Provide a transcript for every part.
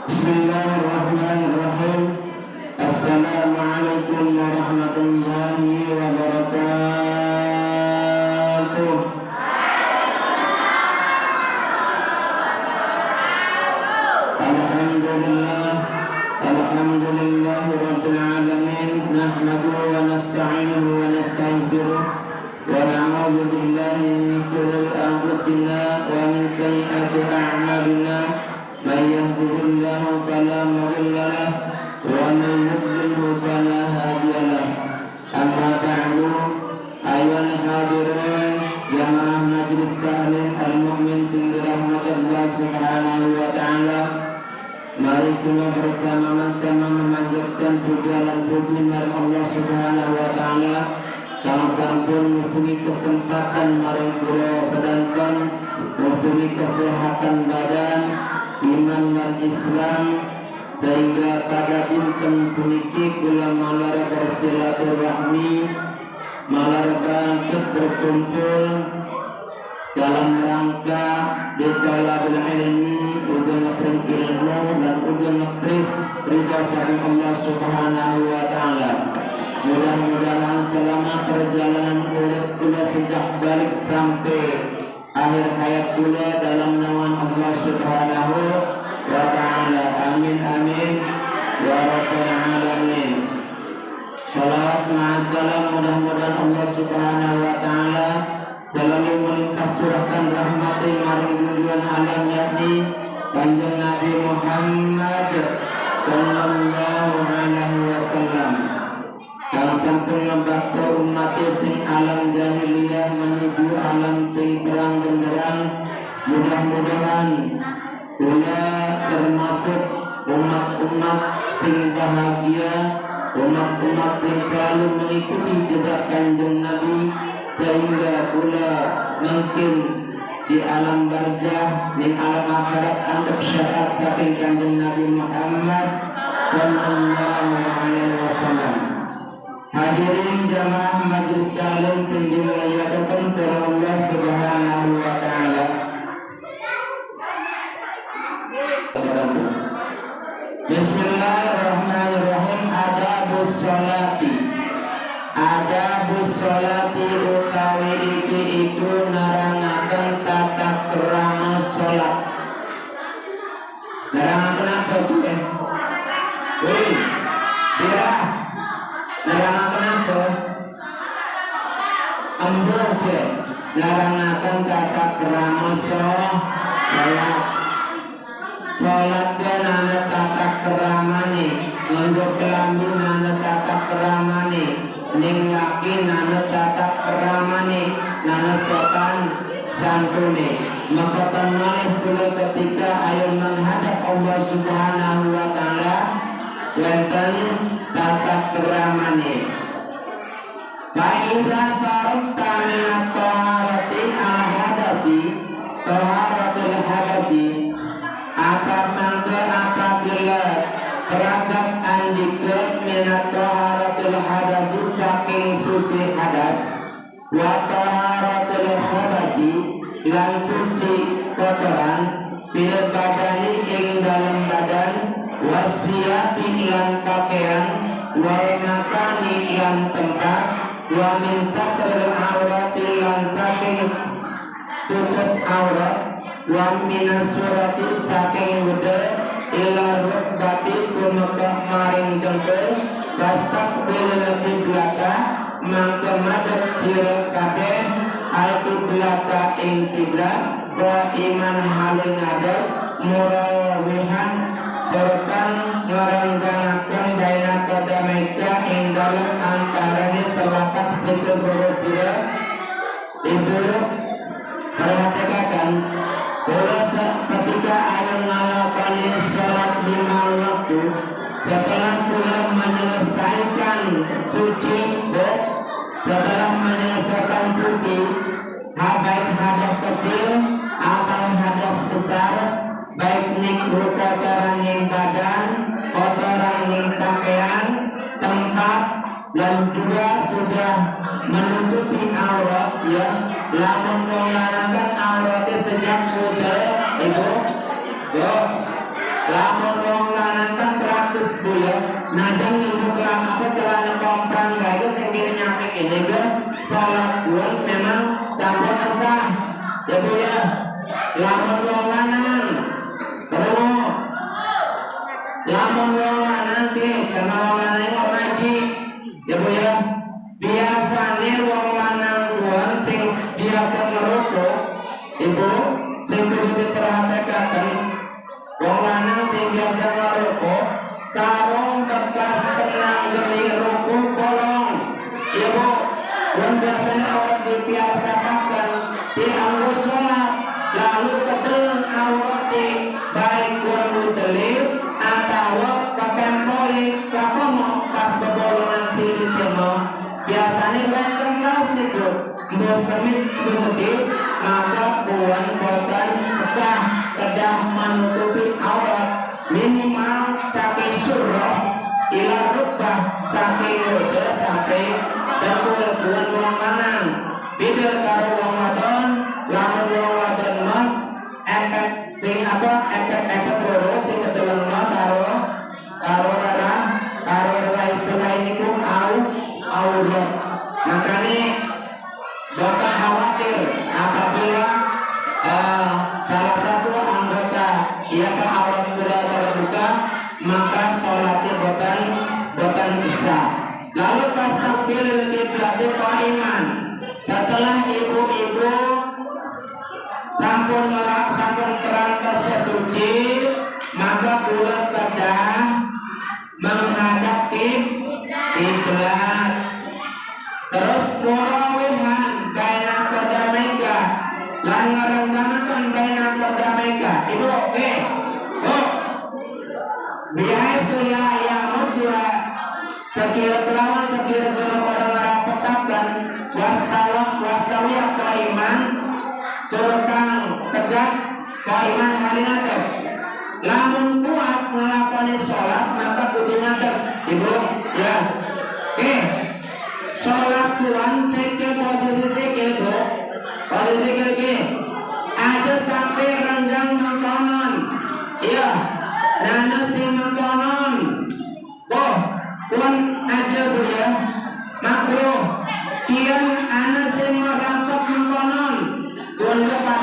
Bismillahirrahmanirrahim. Assalamualaikum warahmatullahi wabarakatuh. Alhamdulillah rabbil alamin. Nahmaduhu wa nasta'inuhu wa nastaghfiruh wa na'udzu billahi min shururi anfusina wa min sayyiati a'malina. Man yahdihillahu fala mudilla lahu wa man yudlilhu fala hadiya lahu. Amma ba'du, ayyuhal hadirun jamaah majlis ta'lim al-mu'min fi rahmatillah subhanahu wa ta'ala. Mari kita bersama-sama memanjatkan puja dan puji marang Allah subhanahu wa ta'ala kang sampun musungi kesempatan maring kula sedanten musungi kesehatan badan, iman dan Islam, sehingga pada dinten puniki kula malar bersilaturahmi, malar bangkit berkumpul dalam rangka ditalabil ilmi, uga ngepring ilmu dan uga ngepring ridha saking Allah subhanahu wa ta'ala. Mudah-mudahan selama perjalanan urip kula sejak balik sampai akhir hayat kula dalam naungan Allah subhanahu wa ta'ala. Amin amin ya rabbal alamin. Salawat ma'asalam, mudah-mudahan Allah subhanahu wa ta'ala selalu melimpah curahkan rahmati maring junjungan alam yakni Kanjeng Nabi Muhammad sallallahu alaihi wasallam, dan sampun ngebakti umat sing alam jahiliyah menuju alam sing terang benderang. Mudah-mudahan kula termasuk umat-umat sing bahagia, umat-umat sing selalu mengikuti jejak Kanjeng Nabi, sehingga kula mungkin di alam barzah, di alam akhirat antep syafaat saking Kanjeng Nabi Muhammad sallallahu alaihi wasallam. Hadirin jamaah majlis ta'lim sing dimuliakan sareng Allah subhanahu wa ta'ala. Bismillahirrahmanirrahim. Adabus sholati. Adabus sholati utawi iki iku narangaken tata krama sholat. Narangaken apa tuh? Wih, kira narangaken apa? Ambuh je. Narangaken tata krama sholat. Sholat dan nana tata keramane, nganggo kelambi nana tata keramane, ning laki nana tata keramane, nana sopan santune. Maka tenang kula ketika ayo menghadap Allah subhanahu wa ta'ala wonten tata keramane. Fa'idha faraqta minat taharati al-hadasi, taharatul hadasi, apabila peragat andika minat taharatul hadasi saking suci hadas, wa taharatul hadasi lan suci kotoran, fil badani ing dalam badan, wasiyapi lan pakaian, wal makani lan tempat, wa min satril aurati lan saking tutup aurat, wa minas surati saking wudu ila rukbati tumeka maring dengkul, fastaqbilul qiblata mangka madhep sira kabeh al qiblata ing kiblat, wa iman haling ngadep murawihan berkang ngarangganaken daya pada meka ing dalem antarane telapak siku sira. Ibu perhatikan, kula ketika ayam ngalakani sholat 5 waktu, setelah kula menyelesaikan suci, setelah menyelesaikan suci, baik hadas kecil atau hadas besar, baik ning kotoran ning badan, kotoran ning pakaian, tempat, dan juga sudah menutupi aurat, ya, lamun mengarahkan auratnya sejak muda itu, yo, lamun lamun wong lanang ki karena wong lanang mau ngaji ya Bu ya biasane wong lanang kuan sing biasa ngerokok Ibu sing kudu diperhatikan wong lanang sing biasa ngerokok sarung bekas tenang geli rokok bolong Ibu wong biasanya orang dibiasakan di anggo sholat lalu keteleng aurati baik wong mutelib atau pakempoli lakomo pas bebolongan silit jemo biasanya benteng saus nih bro semit bukti maka buan botan sah kedah menutupi aurat minimal saking surah ila rubah saking udah sampai dengkul buan wong lanang bidel karo wong wadon lamun wong wadon mas efek sing apa efek terus sing keteleng karo darah karo selain niku aurat makanya dokter khawatir apabila salah satu anggota ia ke aurat kula terbuka maka sholatnya botan bisa lalu pas takbir kiblat qaiman setelah ibu-ibu sampun perantas suci maka kula kedah menghadap kiblat terus murawihan baina qadamaika lan ngarenganaken baina qadamaika ibu oke biasa ya mudra sekira kelawan sekira orang ngarapetakan wastawi qaiman turkang tegak qaiman halinate lamun kuat ngelakoni sholat maka kudu ngadeg ibu ya sholat tuan sikil posisi sikil bu posisi sikil ki aja sampai renggang nontonan iya nana sing nontonan pun aja bu ya makruh kian ana sing merapat nontonan tuan lepas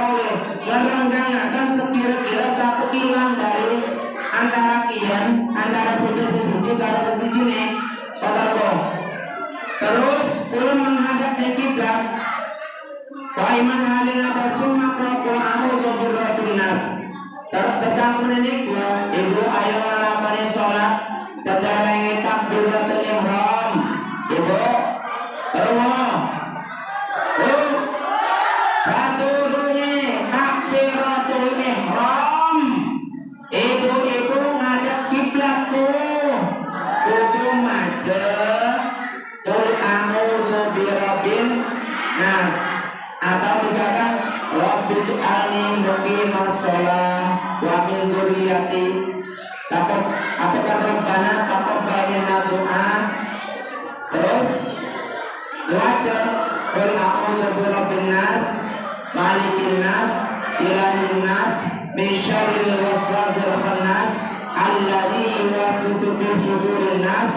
oleh ngerenggang akan sekira-kira satu hilang dari antara kian antara suci kalau suci nih kotor terus pulang menghadap ke kiblat qaiman halina tasumma qul a'udzu birrabbin nas terus sesampun niku ibu ayo nglakoni salat sedarengi takbiratul ihram ibu sadurunge takbiratul ihram ibu ngadep kiblat kudu madhep qul a'udzu birabbin nas atau misalkan rabbi'alni muqimas shalah wa min dzurriyyati apakah rabbana taqabbal minna du'a terus wajar qul a'udzu birabbin nas malikin nas ilahin nas min syarril waswasil khannas alladzi yuwaswisu fi sudurin nas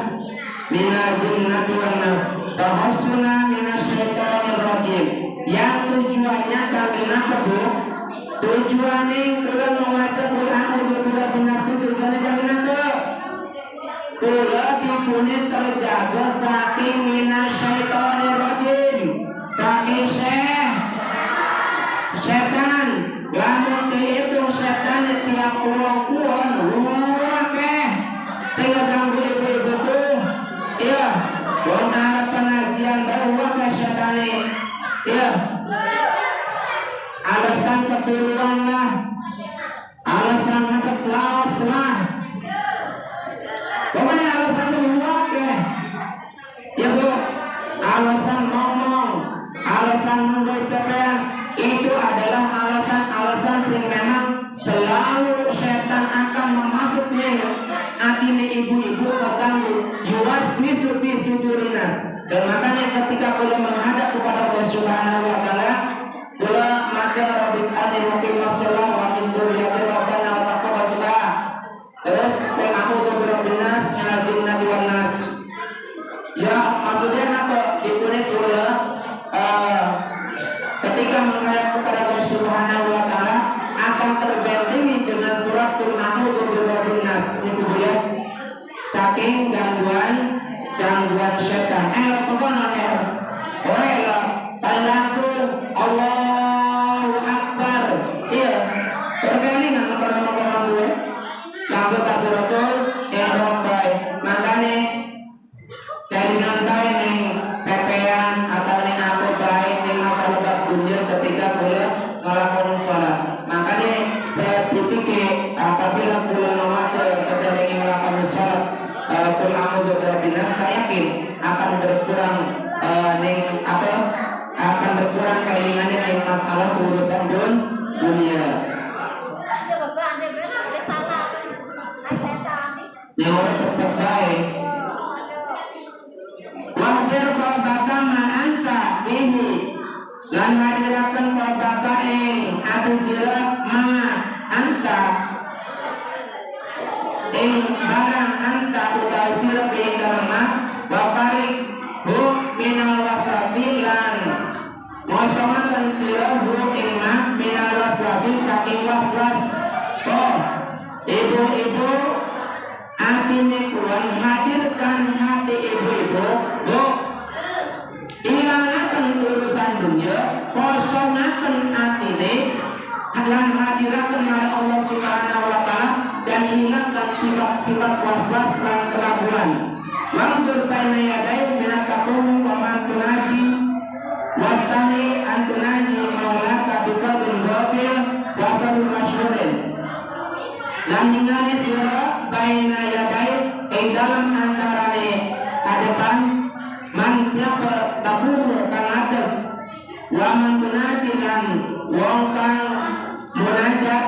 minal jinnati wan nas tahassuna minasyaitonir rajim yang tujuannya kagena kebu tujuannya kula maca Quran udah benas tujuannya kagena ke kula dipune terjaga saking minasyaitonir rajim saking setan lamun dihitung setan tiap pulang akeh sehingga ganggu ibu-ibu tuh iya wong arep pengajian baru akeh setane iya alasan keturunan lah alasan kekelas lah pokoknya alasan kedua akeh ya bu alasan ngomong alasan menggoda itu adalah alasan-alasan yang memang selalu setan akan memasuknya hati ibu-ibu terganggu yuwaswisu fi sudurinas dan makanya ketika kula menghadap kepada Allah Subhanahu wa taala kula maca rabbi'alni muqimas shalah wa min dzurriyyati rabbana wa taqabbal du'a terus qul a'udzu birabbin nas minal jinnati wan nas ya maksudnya apa dipune kula ketika menghadap kepada Allah Subhanahu wa taala akan terbentengi dengan surat Qul a'udzu birabbin nas saking gangguan setan. Pokoknya paling langsung Allahu Akbar. Iya, berkali nang orang gue langsung takbiratul ihram bae. Makane jadi ngantai ning pepean atau ning apa bae ning masa lebat dunia ketika kula nglakoni salat. Makane saya berpikir apabila kula memakai sedang ingin melakukan salat kul a'udzu birabbin nas, saya yakin akan berkurang akan berkurang kailangan ning masalah urusan dunia. Yang cepat baik. Wahdir qalbaka ma anta bihi, lan hadirakan qalbaka ing ati sira ma anta ing barang anta utawi sira ing dalem baparik hu minal waswasi lan ngosongaken sira hu ing minal waswasi saking waswas. Ibu-ibu atine kuwan hadirkan hati ibu-ibu, bu ilanaken urusan dunia, kosongaken atine lan hadiraken marang Allah Subhanahu wa taala dan hilangkan sifat-sifat was-was lan keraguan. Wangdur baina yadai minat takum wa man tunaji wastani antunaji maulaka biqadrin ghafir wa sarul masyhurin. Lan ningali sira baina yadai ing dalam antarane adepan man siapa takum kang adep wa man tunaji lan wong kang munajat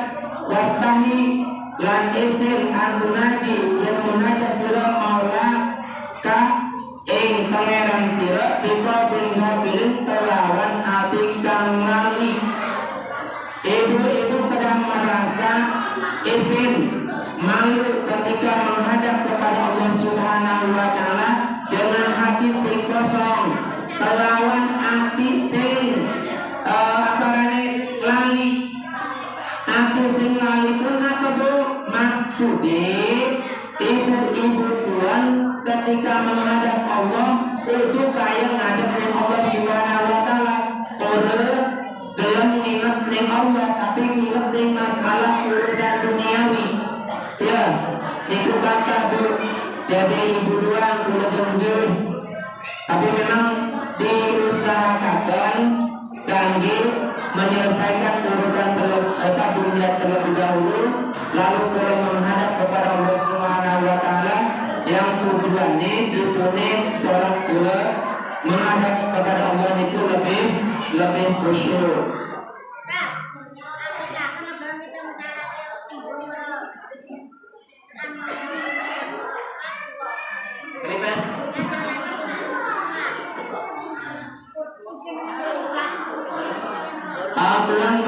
wastani lan isin antunaji yang munajat sira maula ka ing pangeran sira biqadrin ghafir kelawan ati kang lali. Ibu-ibu sedang merasa isin malu ketika menghadap kepada Allah Subhanahu wa taala dengan hati sing kosong, kelawan hati sing lali. Hati sing lali pun apa bu? Maksudnya ibu-ibu tuan ketika menghadap Allah itu kayak ngadep ning Allah Subhanahu wa taala. Belum ingat ning Allah tapi ingat ning masalah urusan duniawi. Ya, itu kata bu. Jadi ibu doang boleh berjudi. Tapi memang diusahakan kangge menyelesaikan urusan dunia terlebih dahulu, lalu boleh menghadap kepada Allah Subhanahu wa taala yang tujuannya dipune sholat pula menghadap kepada Allah itu lebih khusyuk. Pulang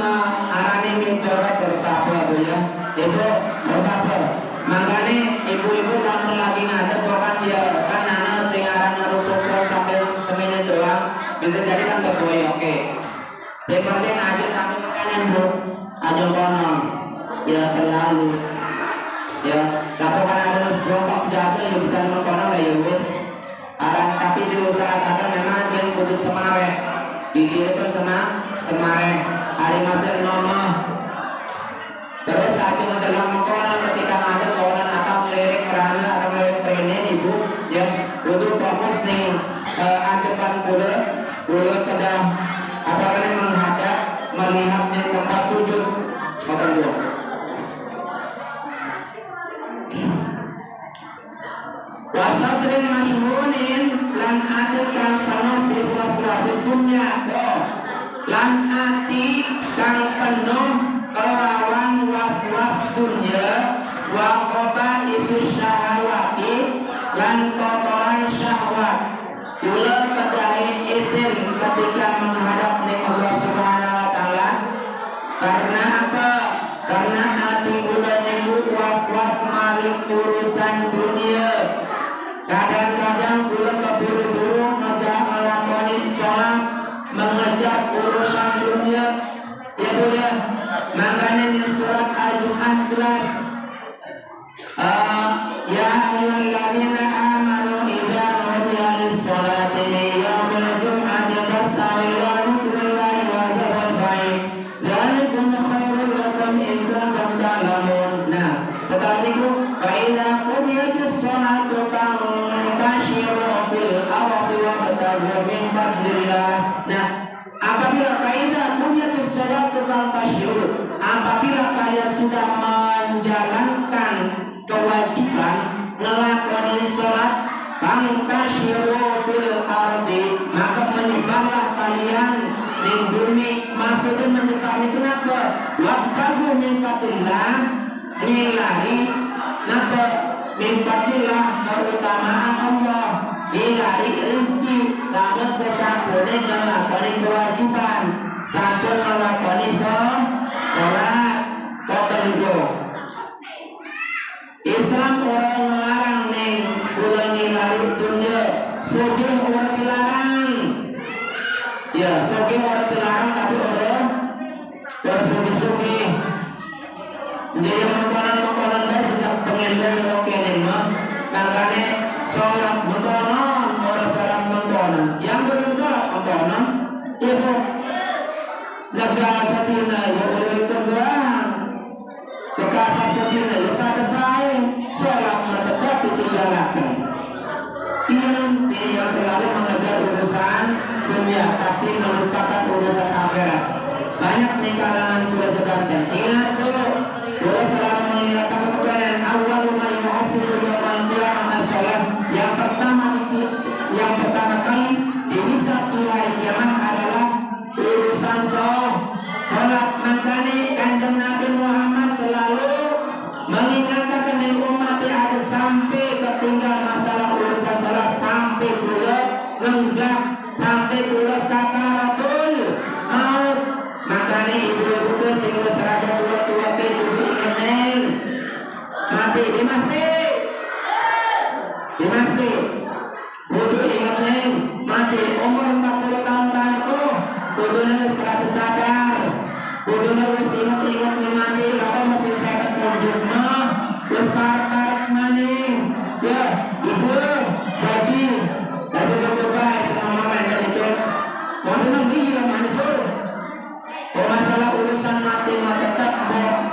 arane mintoro bertapa bu ya, itu bertapa. Makanya ibu-ibu kamu lagi ngadep kan ya kan nana sing arane rukuk pakai semenit doang, bisa jadi kan berboy oke. Yang penting aja sampai makanan bu, aja konon, ya terlalu. Ya, tapi kan ada nus bongkok jasa yang bisa mengkonon lah ya wis. Tapi diusahakan memang yang kudu semare, dikirimkan semare. Hari masih nono. Terus aku mendalam mengkonon ketika ada konon atau melirik merana atau melirik prene ibu ya kudu fokus nih adepan pula kedang apalagi menghadap melihatnya tempat sujud makan dua. Wasatrin masyhurin lan hati kang penuh biswas-wasit dunia lan hati kang penuh kelawan was-was dunia wa qaba itu syahwati lan kotoran syahwat. Kula kedahi isin ketika menghadap ning Allah Subhanahu wa taala. Karena apa? Karena hati kula niku was-was maring urusan dunia. Kadang-kadang kula keburu-buru ngelakoni sholat, mengejar urusan dunia, ya bu ya. Makanya di surat Al-Jumat 11, ya ayyuhalladzina itu napa? Wabtagu min fadlillah, ngilari napa? Min fadlillah keutamaan Allah, ngilari rezeki, namun sesampune ngelakoni kewajiban, sampun ngelakoni sholat, boten go. Islam orang melarang neng kula ngilari dunia, sugih orang dilarang. Ya, sugih orang dilarang tapi orang sugih-sugih. Jadi mengkonon bae sejak pengendal yang kene mah, makane sholat mengkonon, orang salat mengkonon. Yang bersalat mengkonon, ibu negara satina ya oleh doang. Bekasa satina ya pada baik, sholat tetap ditinggalkan. Yang selalu mengejar urusan dunia tapi melupakan urusan akhirat. Banyak nih kalangan dua sedangkan. Ingat tuh, dua selalu mengingatkan kebenaran awal ma yuhasibu yaumal qiyamah as-shalah. Yang pertama kali dihisab di hari kiamat adalah urusan sholat. Makanya Kanjeng Nabi Muhammad selalu mengingatkan dengan umat ada sampai ketinggal masalah urusan sholat, sampai pula lenggak, sampai pula sakaratul maut. Makanya ibu-ibu sing wis rada tua-tua teh kudu inget mati di masjid. Di masjid kudu inget mati umur 40 tahun itu kudu wis rada sadar. Kudu wis inget-inget mati kalau masih sehat kunjung mah wis parek-parek maning. Ya, ibu gaji gaji baik sama mama itu. Mau seneng dia manis masalah urusan mati mah tetap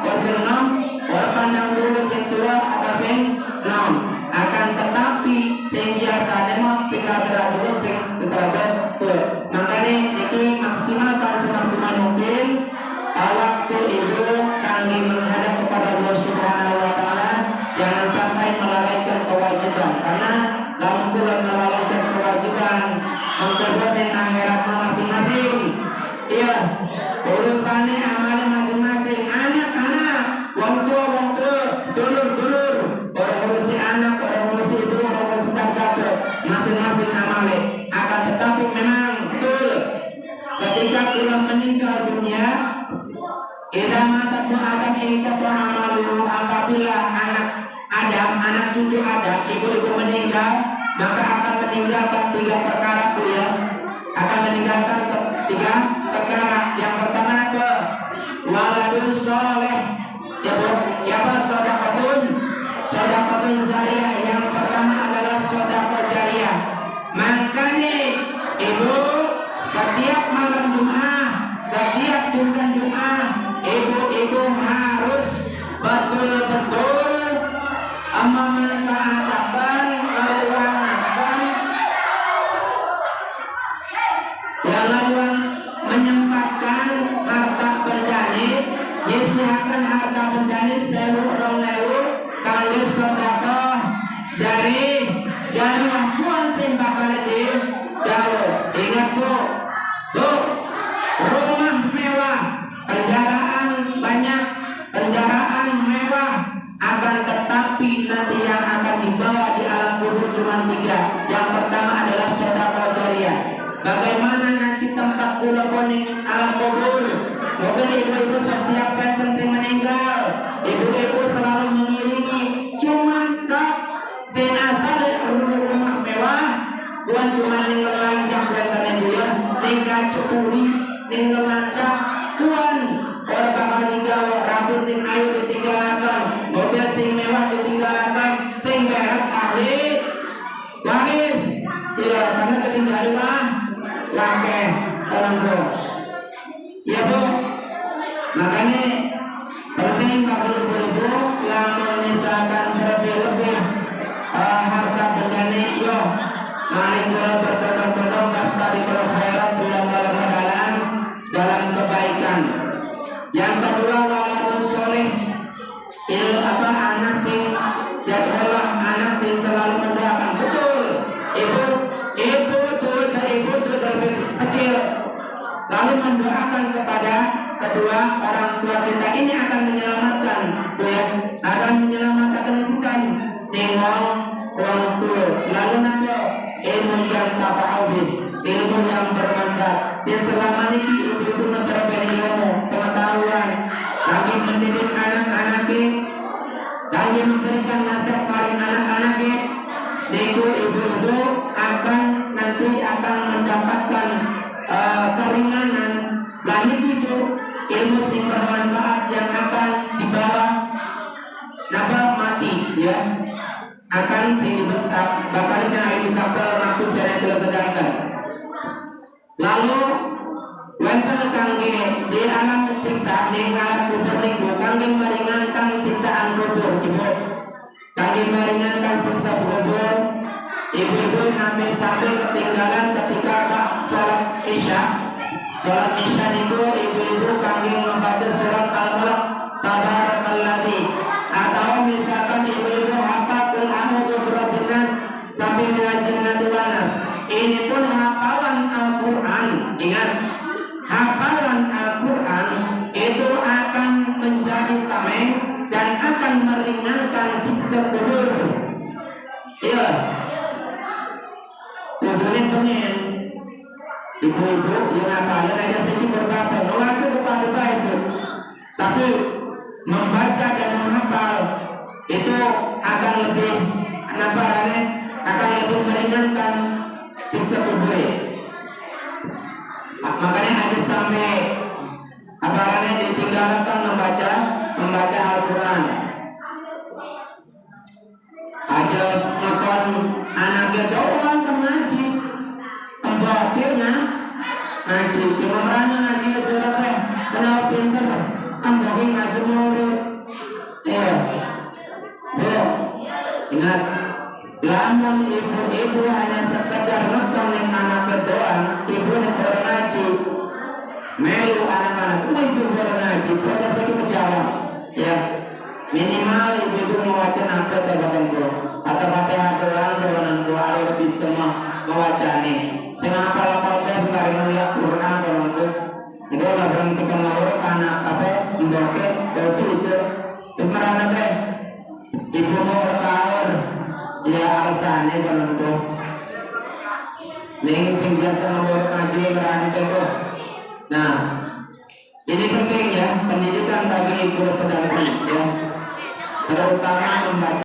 bersenam orang pandang dulu sing tua atau sing nom akan tetapi sing biasa memang sing rada dulu sing rada tua. Makanya ini maksimalkan semaksimal mungkin waktu ibu kami menghadap kepada Allah Subhanahu wa taala, jangan sampai melalaikan kewajiban karena dalam bulan melalaikan kewajiban mengkodok yang akhirat masing-masing. Iya, urusannya amalnya masing-masing. Anak-anak, wong tua, dulur, orang ngurusi anak, orang ngurusi ibu, orang ngurusi satu-satu, masing-masing amalnya. Akan tetapi memang betul, ketika pulang meninggal dunia, idza mata Adam ingqata amaluhu, apabila anak cucu Adam, ibu-ibu meninggal, maka akan meninggalkan 3 perkara ya. Akan meninggalkan 3 perkara. Yang pertama apa? Waladun soleh. Ya apa? Sodakotun zariyah. Yang pertama adalah sodakot jariyah. Makanya ibu setiap malam Jumat, setiap bulan Jumat, ibu harus betul-betul memanfaatkan keuangan yang menyempatkan harta bendani, nyisihakan harta bendani 1.000 kangge sedekah jariah puan sing bakal jauh. Ingat bu, rumah mewah, kendaraan banyak, kendaraan mewah, akan tetapi nanti yang akan dibawa di alam kubur cuma 3. Yang pertama adalah sedekah jariah. Bagaimana nanti tempat kula koning alam kubur? Mungkin ibu-ibu setiap penten yang meninggal, ibu-ibu selalu mengiringi cuma kak sing asal rumah mewah, bukan cuma ninggal lanjak penten ibu ya, ninggal cepuri, ninggal lanjak, bukan orang bakal ninggal rapi sing ayu ditinggalkan, mobil sing mewah ditinggalkan, sing berat ahli waris. audit, ilmu yang bermanfaat. Selama ini ibu-ibu menerapkan ilmu, pengetahuan, lagi mendidik anak-anaknya, lagi memberikan nasihat paling anak-anaknya. Niku ibu-ibu nanti akan mendapatkan keringanan. Langit itu ilmu yang bermanfaat yang akan dibawa nabak mati ya, akan dibentak bakal saya dibentak waktu saya telah sedangkan. Lalu wonten kangge di alam siksa di alam kubur niku kangge meringankan siksaan kubur ibu, kangge meringankan siksa kubur. Ibu-ibu nanti sampai ketinggalan ketika sholat isya. Sholat isya niku ibu-ibu kangge membaca surat Al-Mulk Tabarakalladzi, atau misalkan ibu-ibu hafal Qul a'udzu birabbin nas sampai minal jinnati wan nas. Ini pun hafalan Al-Qur'an. Ingat, hafalan Al-Qur'an itu akan menjadi tameng dan akan meringankan siksa kubur. Iya. Kudurin pengen ibu-ibu yang hafalin aja sedikit berbahasa mengacu kepada itu, tapi membaca dan menghafal itu akan lebih akan lebih meringankan siksa kubur. Makanya ada sampai hafalannya ditinggalkan membaca Al-Quran. Aja nonton anaknya doang ngaji, pembapirnya ngaji, pemerannya ngaji selesai, kenapa pinter, ambil ngaji murid. Ingat, lamun ibu-ibu hanya sekedar nonton yang anaknya doang, ibu yang orang ngaji, melu anak-anak, ibu orang ngaji, pada saya menjawab, ya. Minimal ibu-ibu membaca apa terbatanku atau Fatihah doang doananku harus lebih semua membaca nih. Saya apa-apa sekarang melihat Quran doananku. Itu lah berhenti pengawur anak apa membaca itu bisa pemeran apa? Ibu mau bertahun ya alasannya doananku. Ning biasa ngawur ngaji berani itu. Nah, ini penting ya pendidikan bagi ibu saudara ya. Terutama membaca